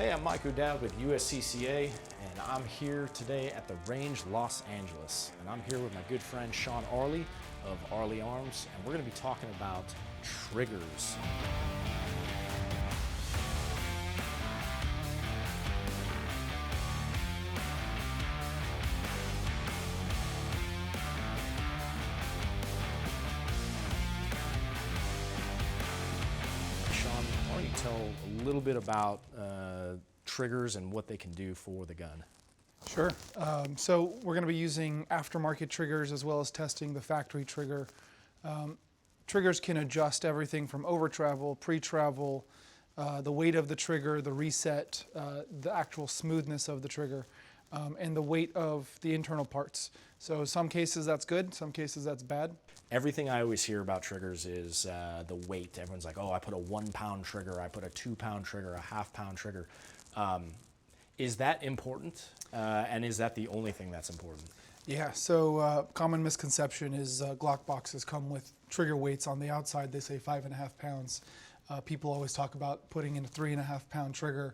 Hey, I'm Mike O'Dowd with USCCA, and I'm here today at the Range Los Angeles. And I'm here with my good friend Sean Arley of Arley Arms, and we're going to be talking about triggers. Sean, why don't you tell a little bit about triggers and what they can do for the gun? Sure. So we're going to be using aftermarket triggers as well as testing the factory trigger. Triggers can adjust everything from over travel, pre-travel, the weight of the trigger, the reset, the actual smoothness of the trigger, and the weight of the internal parts. So some cases that's good, some cases that's bad. Everything I always hear about triggers is the weight. Everyone's like, oh, I put a 1 pound trigger, I put a 2 pound trigger, a ½ pound trigger. Is that important? And is that the only thing that's important? Yeah, so common misconception is Glock boxes come with trigger weights on the outside. They say 5.5 pounds. People always talk about putting in a 3.5 pound trigger.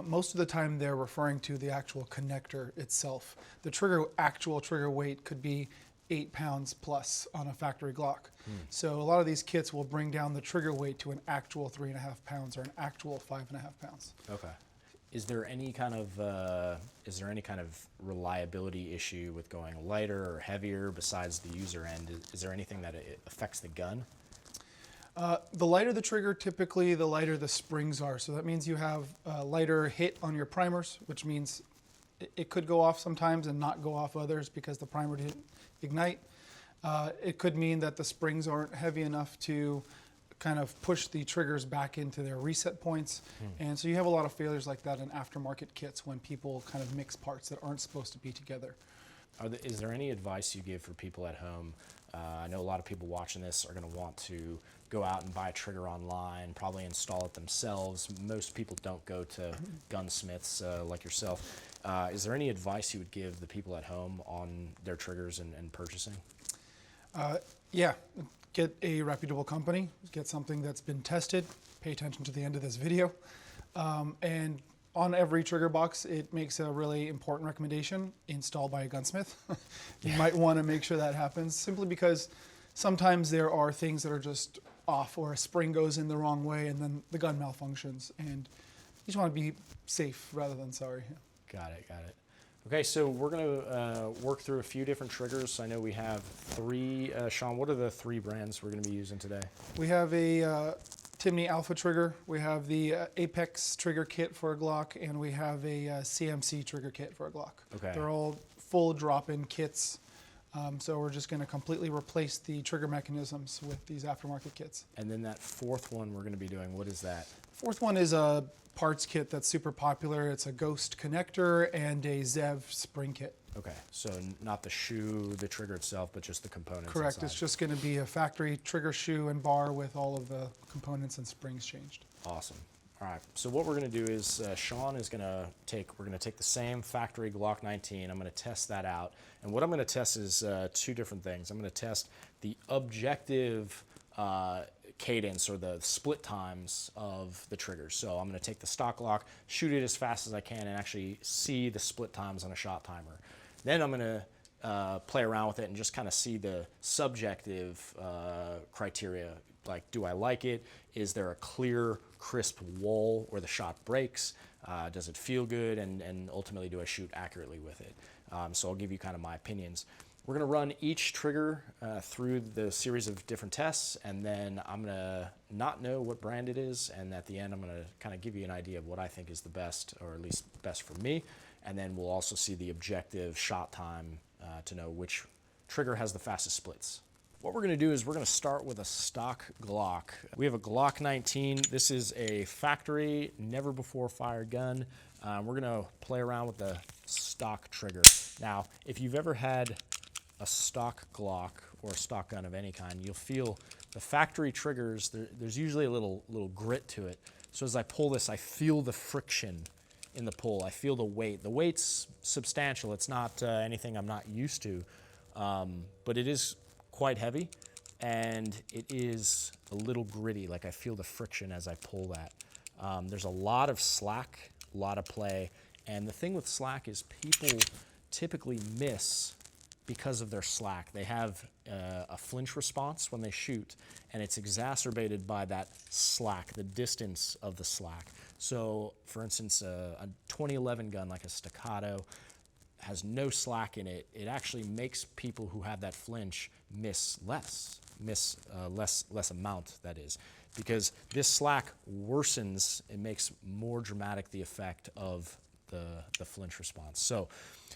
Most of the time they're referring to the actual connector itself. The actual trigger weight could be 8 pounds plus on a factory Glock. So a lot of these kits will bring down the trigger weight to an actual 3.5 pounds or an actual 5.5 pounds. Okay. Is there any kind of reliability issue with going lighter or heavier besides the user end? Is there anything that it affects the gun? The lighter the trigger, typically the lighter the springs are. So that means you have a lighter hit on your primers, which means it could go off sometimes and not go off others because the primer didn't ignite. It could mean that the springs aren't heavy enough to kind of push the triggers back into their reset points. And so you have a lot of failures like that in aftermarket kits when people kind of mix parts that aren't supposed to be together. Is there any advice you give for people at home? I know a lot of people watching this are going to want to go out and buy a trigger online, probably install it themselves. Most people don't go to gunsmiths like yourself. Is there any advice you would give the people at home on their triggers and purchasing? Yeah, get a reputable company, get something that's been tested, pay attention to the end of this video. And on every trigger box, it makes a really important recommendation, install by a gunsmith. You might want to make sure that happens simply because sometimes there are things that are just off or a spring goes in the wrong way and then the gun malfunctions. And you just want to be safe rather than sorry. Got it. Okay, so we're going to work through a few different triggers. I know we have 3. Sean, what are the 3 brands we're going to be using today? We have a Timney Alpha trigger, we have the Apex trigger kit for a Glock, and we have a CMC trigger kit for a Glock. Okay. They're all full drop-in kits, so we're just going to completely replace the trigger mechanisms with these aftermarket kits. And then that 4th one we're going to be doing, what is that? 4th one is a parts kit that's super popular. It's a Ghost connector and a Zev Spring Kit. Okay, so not the shoe, the trigger itself, but just the components. Correct, inside. It's just going to be a factory trigger shoe and bar with all of the components and springs changed. Awesome. All right, so what we're going to do is Sean is going to take the same factory Glock 19. I'm going to test that out. And what I'm going to test is 2 different things. I'm going to test the objective cadence or the split times of the triggers. So I'm going to take the stock Glock, shoot it as fast as I can, and actually see the split times on a shot timer. Then I'm going to play around with it and just kind of see the subjective criteria. Like, do I like it? Is there a clear, crisp wall where the shot breaks? Does it feel good? And ultimately, do I shoot accurately with it? So I'll give you kind of my opinions. We're going to run each trigger through the series of different tests, and then I'm going to not know what brand it is, and at the end I'm going to kind of give you an idea of what I think is the best, or at least best for me, and then we'll also see the objective shot time to know which trigger has the fastest splits. What we're going to do is we're going to start with a stock Glock. We have a Glock 19. This is a factory, never before fired gun. We're going to play around with the stock trigger. Now, if you've ever had a stock Glock or a stock gun of any kind, you'll feel the factory triggers, there's usually a little grit to it. So as I pull this, I feel the friction in the pull. I feel the weight. The weight's substantial. It's not anything I'm not used to, but it is quite heavy, and it is a little gritty. Like, I feel the friction as I pull that. There's a lot of slack a lot of play. And the thing with slack is people typically miss because of their slack. They have a flinch response when they shoot, and it's exacerbated by that slack, the distance of the slack. So, for instance, a 2011 gun like a Staccato has no slack in it. It actually makes people who have that flinch miss less amount, that is, because this slack worsens, it makes more dramatic the effect of the flinch response. So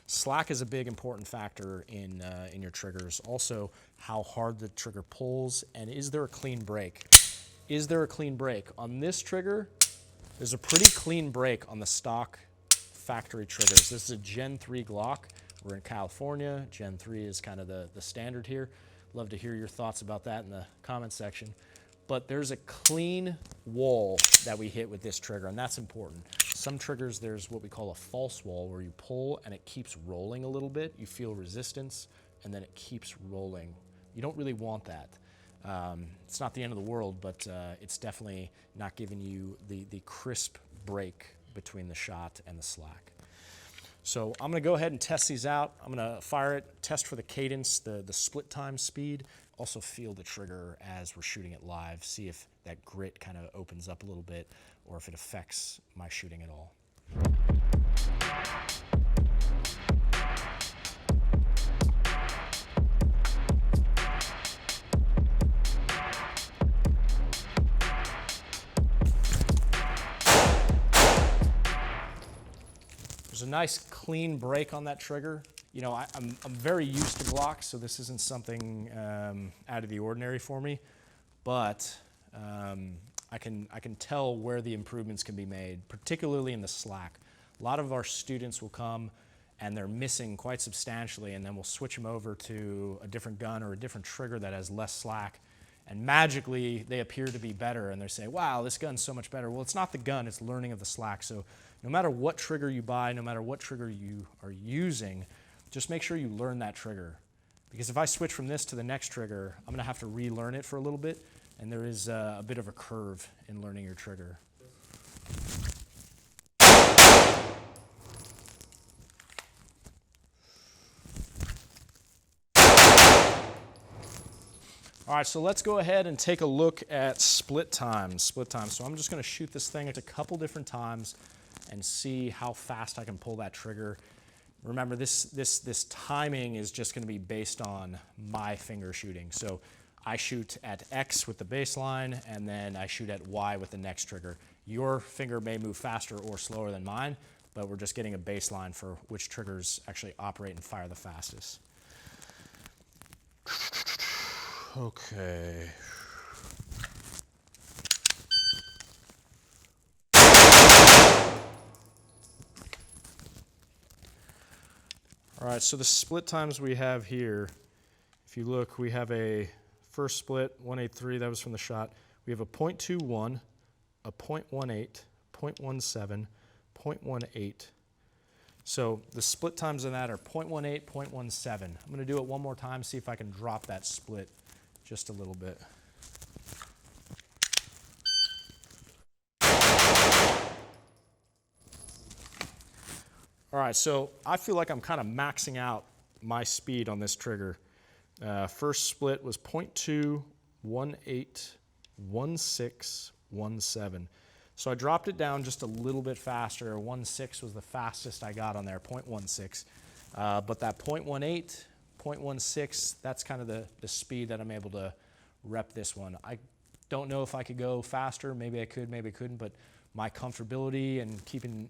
slack is a big important factor in your triggers. Also, how hard the trigger pulls, and is there a clean break? Is there a clean break? On this trigger, there's a pretty clean break on the stock factory triggers. This is a Gen 3 Glock. We're in California. Gen 3 is kind of the standard here. Love to hear your thoughts about that in the comments section. But there's a clean wall that we hit with this trigger, and that's important. Some triggers, there's what we call a false wall, where you pull and it keeps rolling a little bit. You feel resistance, and then it keeps rolling. You don't really want that. It's not the end of the world, but it's definitely not giving you the crisp break between the shot and the slack. So I'm gonna go ahead and test these out. I'm gonna fire it, test for the cadence, the split time speed, also feel the trigger as we're shooting it live, see if that grit kind of opens up a little bit or if it affects my shooting at all. There's a nice clean break on that trigger. You know, I'm very used to Glocks, so this isn't something out of the ordinary for me, but I can tell where the improvements can be made, particularly in the slack. A lot of our students will come and they're missing quite substantially, and then we'll switch them over to a different gun or a different trigger that has less slack, and magically they appear to be better, and they say, wow, this gun's so much better. Well, it's not the gun, it's learning of the slack. So no matter what trigger you buy, no matter what trigger you are using, just make sure you learn that trigger. Because if I switch from this to the next trigger, I'm gonna have to relearn it for a little bit, and there is a bit of a curve in learning your trigger. All right, so let's go ahead and take a look at split times. So I'm just gonna shoot this thing at a couple different times and see how fast I can pull that trigger. Remember, this timing is just gonna be based on my finger shooting. So I shoot at X with the baseline, and then I shoot at Y with the next trigger. Your finger may move faster or slower than mine, but we're just getting a baseline for which triggers actually operate and fire the fastest. Okay. All right, so the split times we have here, if you look, we have a first split, 183, that was from the shot. We have a .21, a .18, .17, .18. So the split times of that are .18, .17. I'm gonna do it one more time, see if I can drop that split just a little bit. All right, so I feel like I'm kind of maxing out my speed on this trigger. First split was .2, 18, 16, 17. So I dropped it down just a little bit faster. 1.6 was the fastest I got on there, 0.16. But that 0.18, 0.16, that's kind of the speed that I'm able to rep this one. I don't know if I could go faster. Maybe I could, maybe I couldn't. But my comfortability and keeping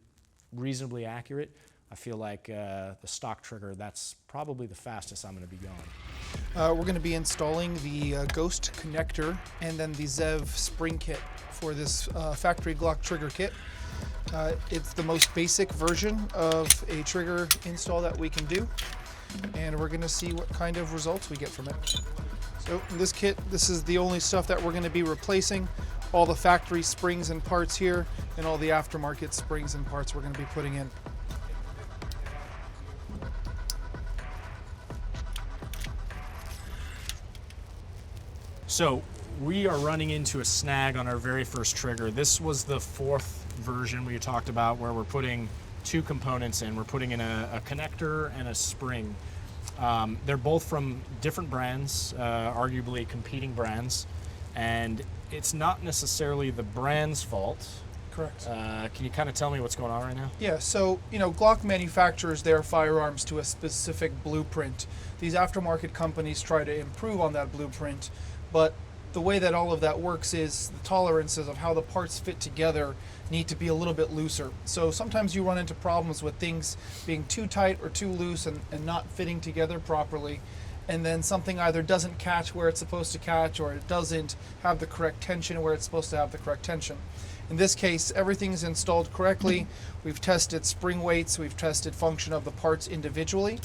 reasonably accurate, I feel like the stock trigger, that's probably the fastest I'm going to be going. We're going to be installing the Ghost connector and then the Zev Spring Kit for this factory Glock Trigger kit. It's the most basic version of a trigger install that we can do, and we're going to see what kind of results we get from it. So in this kit, this is the only stuff that we're going to be replacing. All the factory springs and parts here, and all the aftermarket springs and parts we're going to be putting in. So we are running into a snag on our very first trigger. This was the fourth version we talked about, where we're putting two components in. We're putting in a connector and a spring. They're both from different brands, arguably competing brands, and it's not necessarily the brand's fault. Correct. Can you kind of tell me what's going on right now? Yeah, so, Glock manufactures their firearms to a specific blueprint. These aftermarket companies try to improve on that blueprint, but the way that all of that works is the tolerances of how the parts fit together need to be a little bit looser. So sometimes you run into problems with things being too tight or too loose and not fitting together properly. And then something either doesn't catch where it's supposed to catch, or it doesn't have the correct tension where it's supposed to have the correct tension. In this case, everything's installed correctly. We've tested spring weights, we've tested function of the parts individually.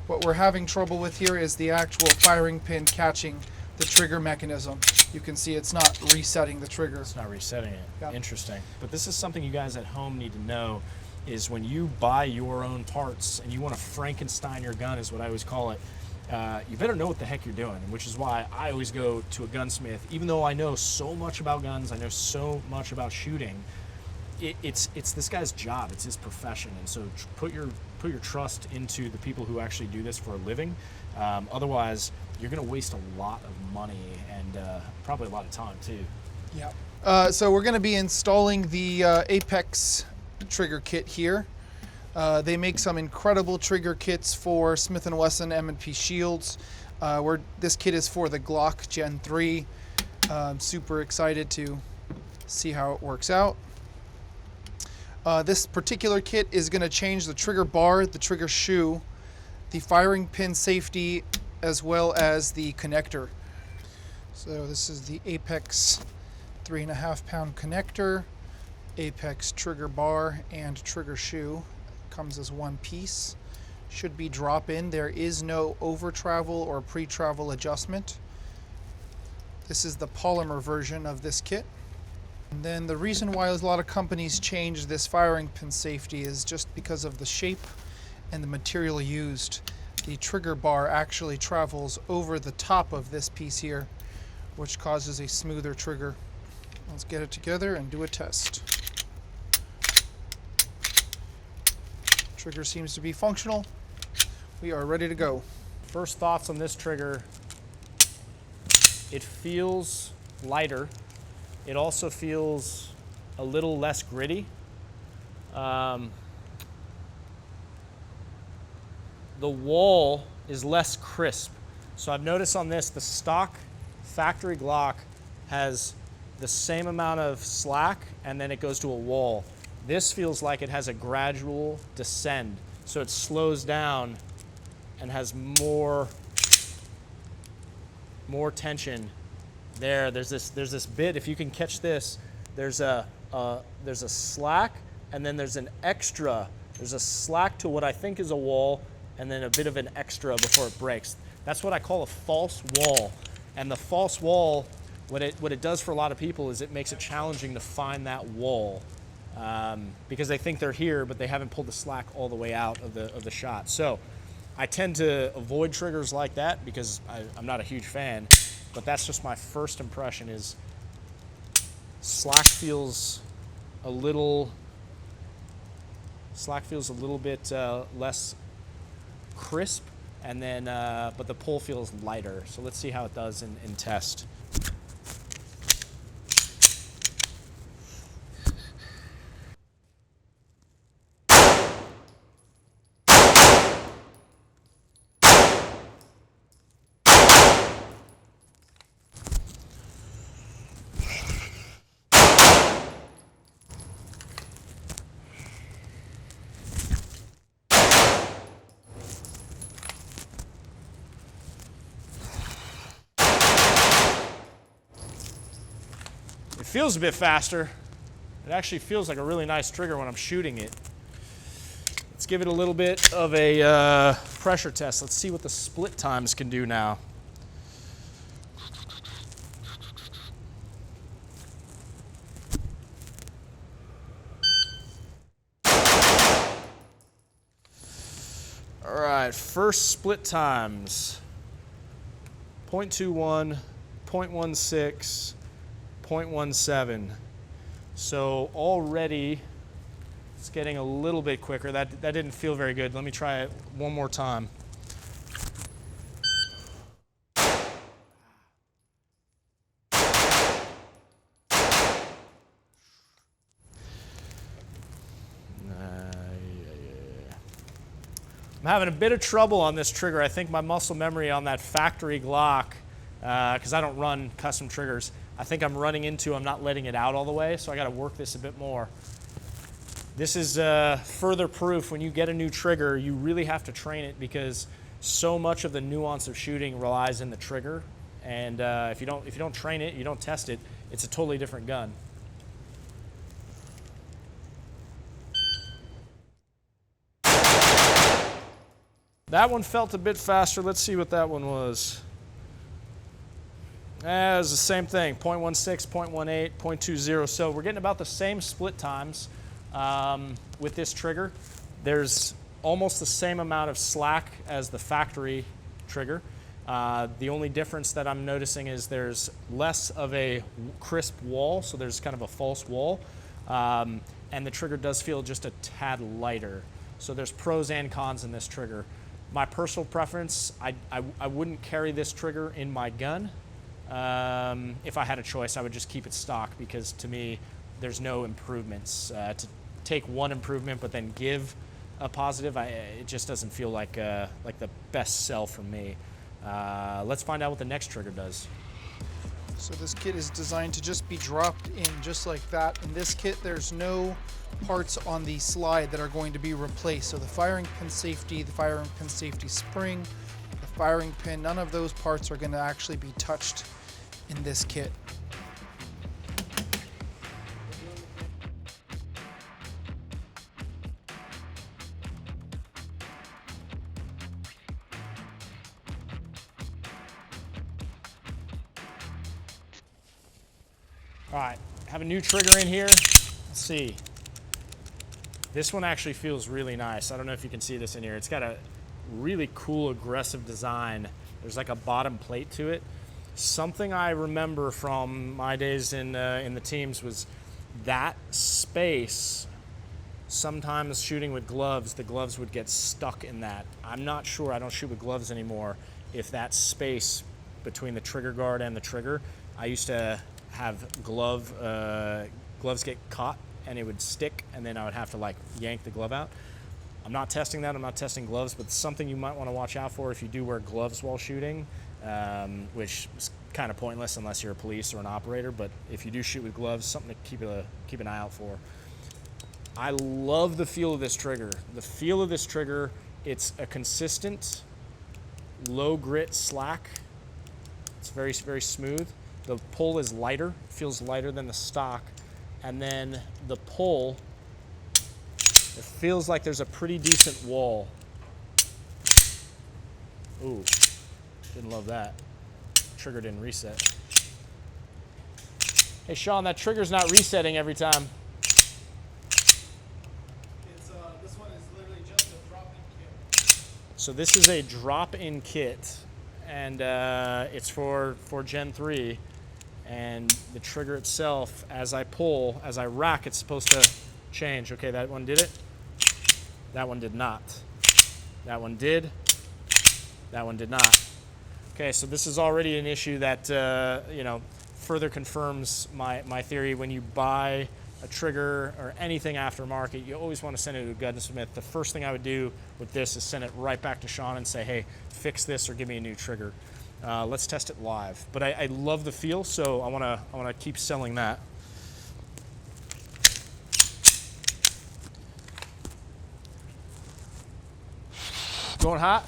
What we're having trouble with here is the actual firing pin catching the trigger mechanism. You can see it's not resetting the trigger. It's not resetting it. Yeah. Interesting. But this is something you guys at home need to know, is when you buy your own parts and you want to Frankenstein your gun, is what I always call it, you better know what the heck you're doing, which is why I always go to a gunsmith. Even though I know so much about guns, I know so much about shooting, it's this guy's job, it's his profession, and so put your trust into the people who actually do this for a living. Otherwise, you're going to waste a lot of money and probably a lot of time too. Yeah. So we're going to be installing the Apex trigger kit here. They make some incredible trigger kits for Smith & Wesson M&P shields. This kit is for the Glock Gen 3. I'm super excited to see how it works out. This particular kit is going to change the trigger bar, the trigger shoe, the firing pin safety, as well as the connector. So this is the Apex 3.5 pound connector, Apex trigger bar, and trigger shoe. Comes as one piece. Should be drop in. There is no over travel or pre-travel adjustment. This is the polymer version of this kit. And then the reason why a lot of companies change this firing pin safety is just because of the shape and the material used. The trigger bar actually travels over the top of this piece here, which causes a smoother trigger. Let's get it together and do a test. Trigger seems to be functional. We are ready to go. First thoughts on this trigger: it feels lighter. It also feels a little less gritty. The wall is less crisp. So I've noticed on this, the stock factory Glock has the same amount of slack and then it goes to a wall. This feels like it has a gradual descend. So it slows down and has more tension there. There's this bit, if you can catch this, there's a slack and then there's an extra. There's a slack to what I think is a wall and then a bit of an extra before it breaks. That's what I call a false wall. And the false wall, what it does for a lot of people is it makes it challenging to find that wall because they think they're here, but they haven't pulled the slack all the way out of the shot. So I tend to avoid triggers like that because I'm not a huge fan, but that's just my first impression is slack feels a little bit less crisp, and then but the pull feels lighter. So let's see how it does in test. It feels a bit faster. It actually feels like a really nice trigger when I'm shooting it. Let's give it a little bit of a pressure test. Let's see what the split times can do now. All right, first split times. 0.21, 0.16, 0.17. So already it's getting a little bit quicker. That didn't feel very good. Let me try it one more time. I'm having a bit of trouble on this trigger. I think my muscle memory on that factory Glock, because I don't run custom triggers, I think I'm not letting it out all the way, so I got to work this a bit more. This is further proof when you get a new trigger, you really have to train it, because so much of the nuance of shooting relies in the trigger, and if you don't train it, you don't test it, it's a totally different gun. That one felt a bit faster. Let's see what that one was. It was the same thing, 0.16, 0.18, 0.20. So we're getting about the same split times with this trigger. There's almost the same amount of slack as the factory trigger. The only difference that I'm noticing is there's less of a crisp wall, so there's kind of a false wall. And the trigger does feel just a tad lighter. So there's pros and cons in this trigger. My personal preference, I wouldn't carry this trigger in my gun. If I had a choice, I would just keep it stock, because to me, there's no improvements. To take one improvement but then give a positive, it just doesn't feel like the best sell for me. Let's find out what the next trigger does. So this kit is designed to just be dropped in just like that. In this kit, there's no parts on the slide that are going to be replaced. So the firing pin safety, the firing pin safety spring, the firing pin, none of those parts are going to actually be touched in this kit. All right, have a new trigger in here. Let's see. This one actually feels really nice. I don't know if you can see this in here. It's got a really cool, aggressive design. There's like a bottom plate to it. Something I remember from my days in the teams was that space. Sometimes shooting with gloves, the gloves would get stuck in that. I'm not sure, I don't shoot with gloves anymore, if that space between the trigger guard and the trigger, I used to have gloves get caught and it would stick, and then I would have to like yank the glove out. I'm not testing that, I'm not testing gloves, but something you might want to watch out for if you do wear gloves while shooting, which is kind of pointless unless you're a police or an operator, but if you do shoot with gloves, something to keep an eye out for. I love the feel of this trigger. The feel of this trigger, it's a consistent, low grit slack. It's very, very smooth. The pull is lighter, feels lighter than the stock. And then the pull, it feels like there's a pretty decent wall. Ooh, didn't love that. Trigger didn't reset. Hey Sean, that trigger's not resetting every time. This one is literally just a drop-in kit. So this is a drop-in kit, and it's for Gen 3. And the trigger itself, as I pull, as I rack, it's supposed to change. Okay, that one did it. That one did not. That one did. That one did not. Okay, so this is already an issue that further confirms my theory. When you buy a trigger or anything aftermarket, you always want to send it to a gunsmith. The first thing I would do with this is send it right back to Sean and say, hey, fix this or give me a new trigger. Let's test it live. But I love the feel, so I wanna keep selling that. Going hot?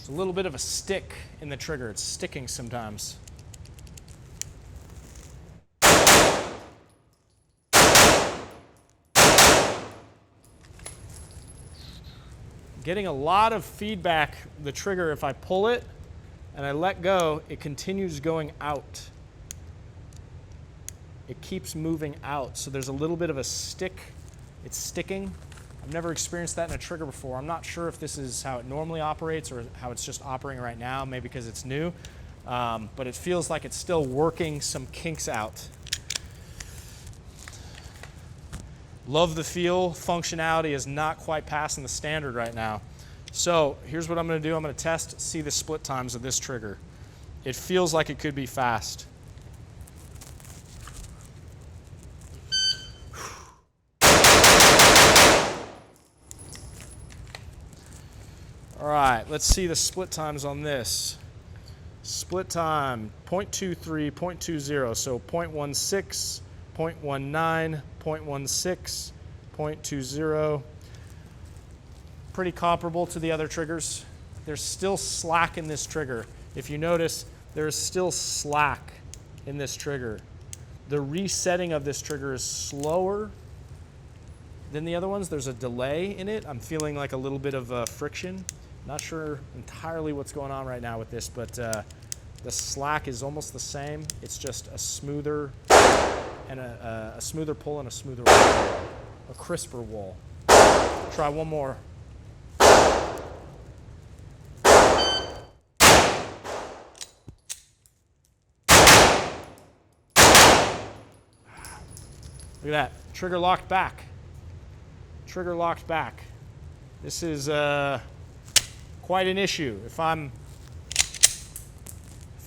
It's a little bit of a stick in the trigger. It's sticking sometimes. Getting a lot of feedback, the trigger, if I pull it and I let go, it continues going out. It keeps moving out, so there's a little bit of a stick. It's sticking. I've never experienced that in a trigger before. I'm not sure if this is how it normally operates or how it's just operating right now, maybe because it's new. But it feels like it's still working some kinks out. Love the feel. Functionality is not quite passing the standard right now. So here's what I'm going to do. I'm going to test, see the split times of this trigger. It feels like it could be fast. All right, let's see the split times on this. Split time, 0.23, 0.20, so 0.16, 0.19, 0.16, 0.20. Pretty comparable to the other triggers. There's still slack in this trigger. If you notice, there's still slack in this trigger. The resetting of this trigger is slower than the other ones. There's a delay in it. I'm feeling like a little bit of friction. Not sure entirely what's going on right now with this, but the slack is almost the same. It's just a smoother and a smoother pull and a smoother roll, a crisper roll. Try one more. Look at that, trigger locked back. Trigger locked back. This is quite an issue. If I'm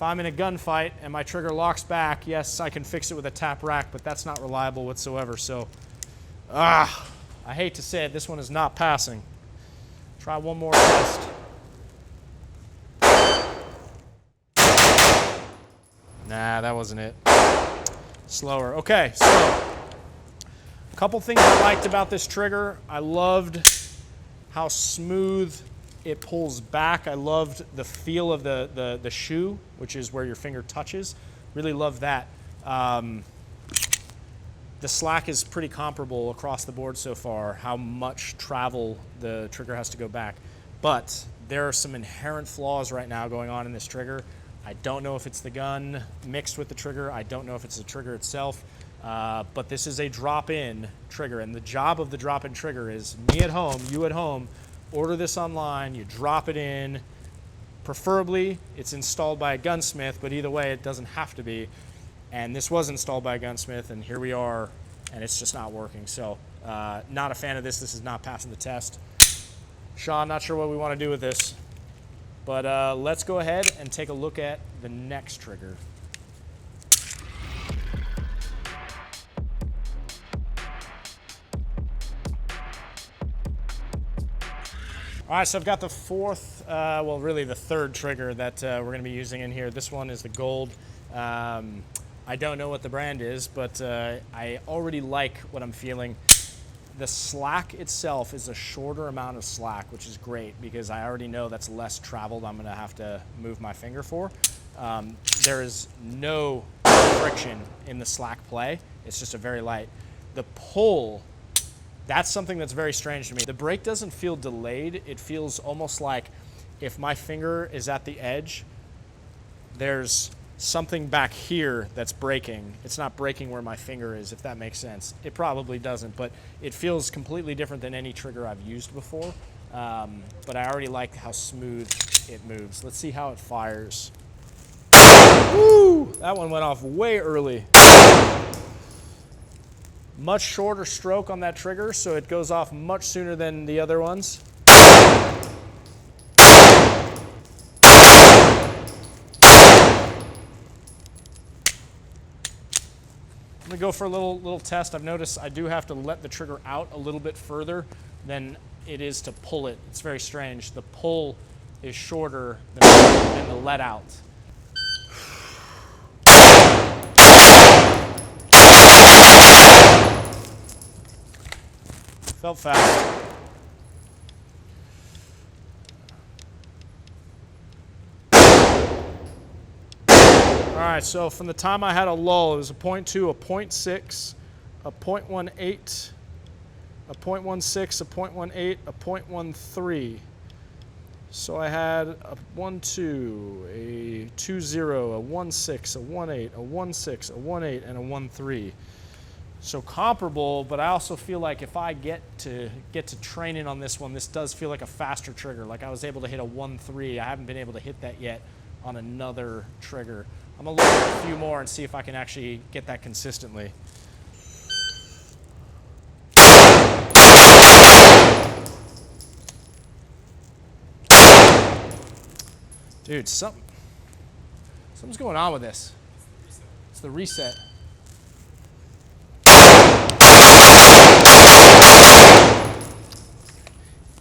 in a gunfight and my trigger locks back, yes, I can fix it with a tap rack, but that's not reliable whatsoever. So, I hate to say it, this one is not passing. Try one more test. Nah, that wasn't it. Slower. Okay, so a couple things I liked about this trigger. I loved how smooth it pulls back. I loved the feel of the shoe, which is where your finger touches. Really love that. The slack is pretty comparable across the board so far, how much travel the trigger has to go back. But there are some inherent flaws right now going on in this trigger. I don't know if it's the gun mixed with the trigger. I don't know if it's the trigger itself. But this is a drop-in trigger, and the job of the drop-in trigger is me at home, you at home, order this online, you drop it in. Preferably, it's installed by a gunsmith, but either way, it doesn't have to be. And this was installed by a gunsmith, and here we are, and it's just not working. So, not a fan of this. This is not passing the test. Sean, not sure what we want to do with this. But let's go ahead and take a look at the next trigger. All right, so I've got the fourth, well, really the third trigger that we're going to be using in here. This one is the gold. I don't know what the brand is, but I already like what I'm feeling. The slack itself is a shorter amount of slack, which is great because I already know that's less traveled I'm going to have to move my finger for. There is no friction in the slack play. It's just a very light. The pull, that's something that's very strange to me. The break doesn't feel delayed. It feels almost like if my finger is at the edge, there's something back here that's breaking. It's not breaking where my finger is, if that makes sense. It probably doesn't, but it feels completely different than any trigger I've used before. But I already like how smooth it moves. Let's see how it fires. Woo! That one went off way early. Much shorter stroke on that trigger, so it goes off much sooner than the other ones. I'm gonna go for a little test. I've noticed I do have to let the trigger out a little bit further than it is to pull it. It's very strange. The pull is shorter than the let out. Felt fast. All right, so from the time I had a lull, it was a 0.2, a 0.6, a 0.18, a 0.16, a 0.18, a 0.13. So I had a 1.2, a 2.0, a 1.6, a 1.8, a 1.6, a 1.8, and a 1.3. So comparable, but I also feel like if I get to training on this one, this does feel like a faster trigger. Like I was able to hit a 1.3. I haven't been able to hit that yet on another trigger. I'm gonna look at a few more and see if I can actually get that consistently. Dude, something's going on with this. It's the reset.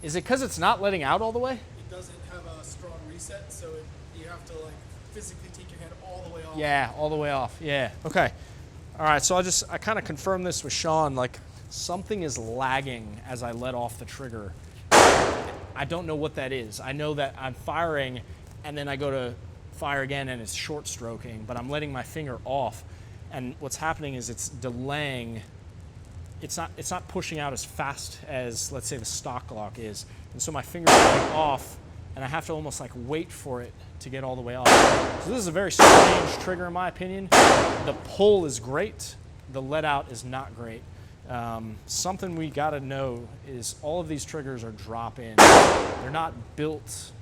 Is it because it's not letting out all the way? It doesn't have a strong reset, so you have to like physically take your hand all the way off. Yeah, all the way off. Yeah. Okay. All right. So I kind of confirmed this with Sean. Like something is lagging as I let off the trigger. I don't know what that is. I know that I'm firing, and then I go to fire again, and it's short stroking, but I'm letting my finger off, and what's happening is it's delaying. It's not pushing out as fast as, let's say, the stock Glock is. And so my finger's going off, and I have to almost like wait for it to get all the way off. So this is a very strange trigger in my opinion. The pull is great. The let out is not great. Something we gotta know is all of these triggers are drop-in. They're not built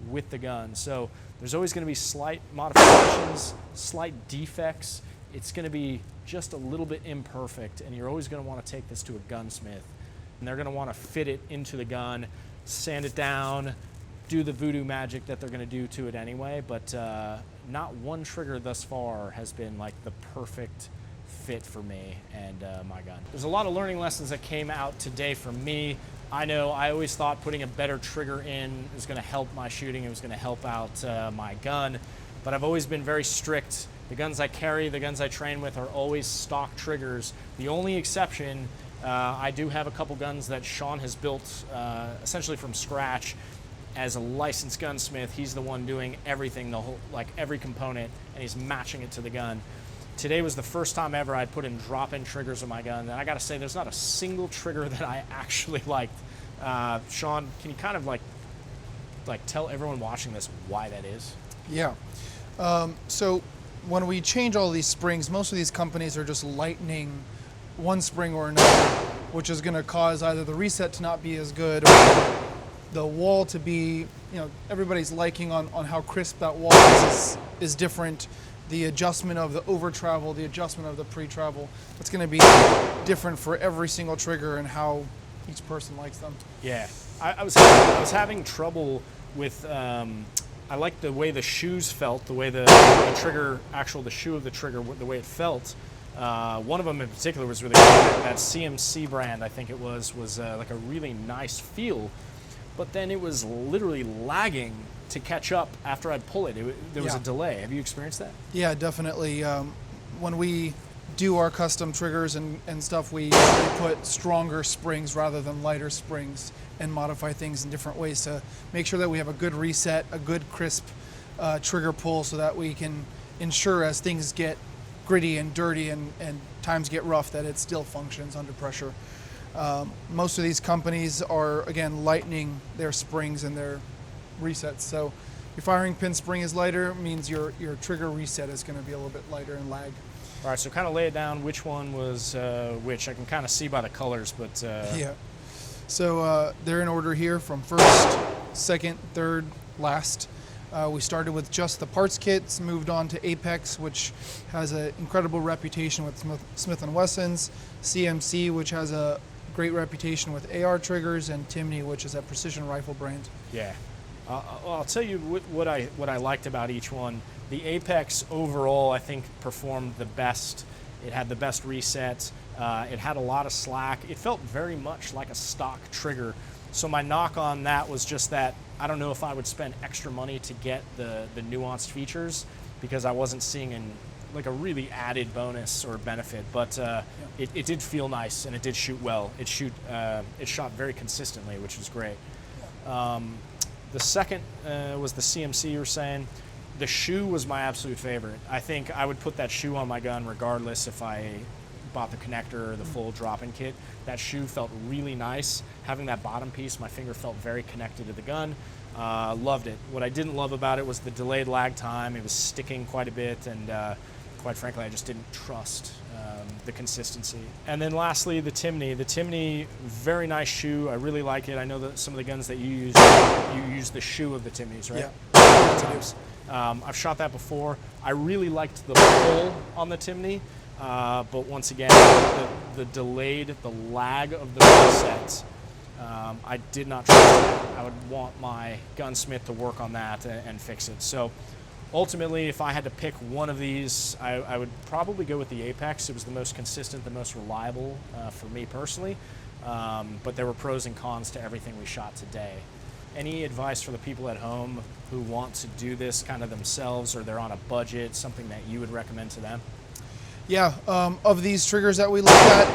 with the gun. So there's always gonna be slight modifications, slight defects. It's gonna be just a little bit imperfect, and you're always going to want to take this to a gunsmith, and they're going to want to fit it into the gun, sand it down, do the voodoo magic that they're going to do to it anyway. But not one trigger thus far has been like the perfect fit for me and my gun. There's a lot of learning lessons that came out today for me. I know I always thought putting a better trigger in was going to help my shooting. It was going to help out my gun, but I've always been very strict. The guns I carry, the guns I train with are always stock triggers. The only exception, I do have a couple guns that Sean has built essentially from scratch as a licensed gunsmith. He's the one doing everything, the whole, like every component, and he's matching it to the gun. Today was the first time ever I'd put in drop-in triggers on my gun, and I gotta say there's not a single trigger that I actually liked. Sean, can you kind of like tell everyone watching this why that is? Yeah. So when we change all these springs, most of these companies are just lightening one spring or another, which is going to cause either the reset to not be as good or the wall to be, everybody's liking on how crisp that wall is different. The adjustment of the over travel, the adjustment of the pre-travel, it's going to be different for every single trigger and how each person likes them. Yeah, I was having trouble with. I liked the way the shoes felt, the way the trigger, the shoe of the trigger, the way it felt. One of them in particular was really good. That CMC brand, I think it was like a really nice feel. But then it was literally lagging to catch up after I'd pull it. There was a delay. Have you experienced that? Yeah, definitely. When we do our custom triggers and stuff, we usually put stronger springs rather than lighter springs and modify things in different ways to make sure that we have a good reset, a good crisp trigger pull, so that we can ensure as things get gritty and dirty and times get rough that it still functions under pressure. Most of these companies are, again, lightening their springs and their resets. So your firing pin spring is lighter, means your trigger reset is going to be a little bit lighter and lag. All right, so kind of lay it down which one was which. I can kind of see by the colors, but... Yeah. So they're in order here from first, second, third, last. We started with just the parts kits, moved on to Apex, which has an incredible reputation with Smith & Wessons, CMC, which has a great reputation with AR triggers, and Timney, which is a precision rifle brand. Yeah. I'll tell you what I liked about each one. The Apex overall, I think, performed the best. It had the best resets. It had a lot of slack. It felt very much like a stock trigger. So my knock on that was just that I don't know if I would spend extra money to get the nuanced features, because I wasn't seeing like a really added bonus or benefit. But it did feel nice, and it did shoot well. It shot very consistently, which was great. The second was the CMC you were saying. The shoe was my absolute favorite. I think I would put that shoe on my gun regardless if I bought the connector or the full drop-in kit. That shoe felt really nice. Having that bottom piece, my finger felt very connected to the gun. Loved it. What I didn't love about it was the delayed lag time. It was sticking quite a bit, and quite frankly, I just didn't trust the consistency. And then lastly, the Timney. The Timney, very nice shoe. I really like it. I know that some of the guns that you use the shoe of the Timneys, right? Yeah. I've shot that before. I really liked the pull on the Timney, but once again, the lag of the resets, I did not trust that. I would want my gunsmith to work on that and fix it. So ultimately, if I had to pick one of these, I would probably go with the Apex. It was the most consistent, the most reliable for me personally, but there were pros and cons to everything we shot today. Any advice for the people at home who want to do this kind of themselves, or they're on a budget, something that you would recommend to them? Yeah, of these triggers that we looked at,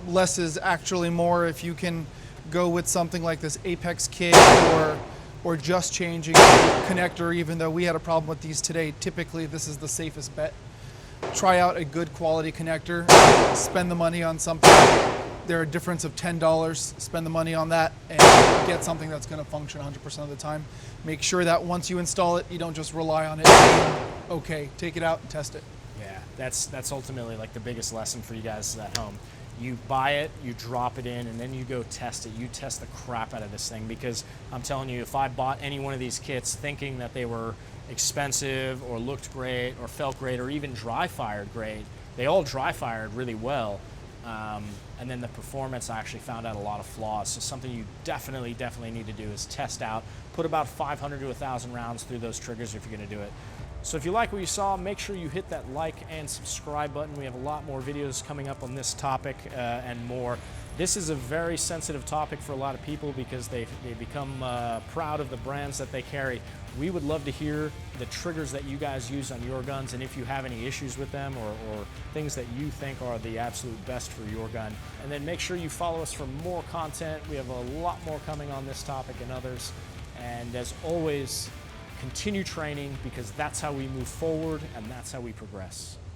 less is actually more. If you can go with something like this Apex kit, or just changing the connector, even though we had a problem with these today, typically this is the safest bet. Try out a good quality connector, spend the money on something. They're a difference of $10, spend the money on that and get something that's going to function 100% of the time. Make sure that once you install it, you don't just rely on it. Okay, take it out and test it. Yeah, that's ultimately like the biggest lesson for you guys at home. You buy it, you drop it in, and then you go test it. You test the crap out of this thing, because I'm telling you, if I bought any one of these kits thinking that they were expensive or looked great or felt great or even dry fired great, they all dry fired really well. And then the performance, I actually found out a lot of flaws. So something you definitely need to do is test out. Put about 500 to 1,000 rounds through those triggers if you're going to do it. So if you like what you saw, make sure you hit that like and subscribe button. We have a lot more videos coming up on this topic and more. This is a very sensitive topic for a lot of people because they become proud of the brands that they carry. We would love to hear the triggers that you guys use on your guns, and if you have any issues with them or things that you think are the absolute best for your gun. And then make sure you follow us for more content. We have a lot more coming on this topic and others. And as always, continue training, because that's how we move forward and that's how we progress.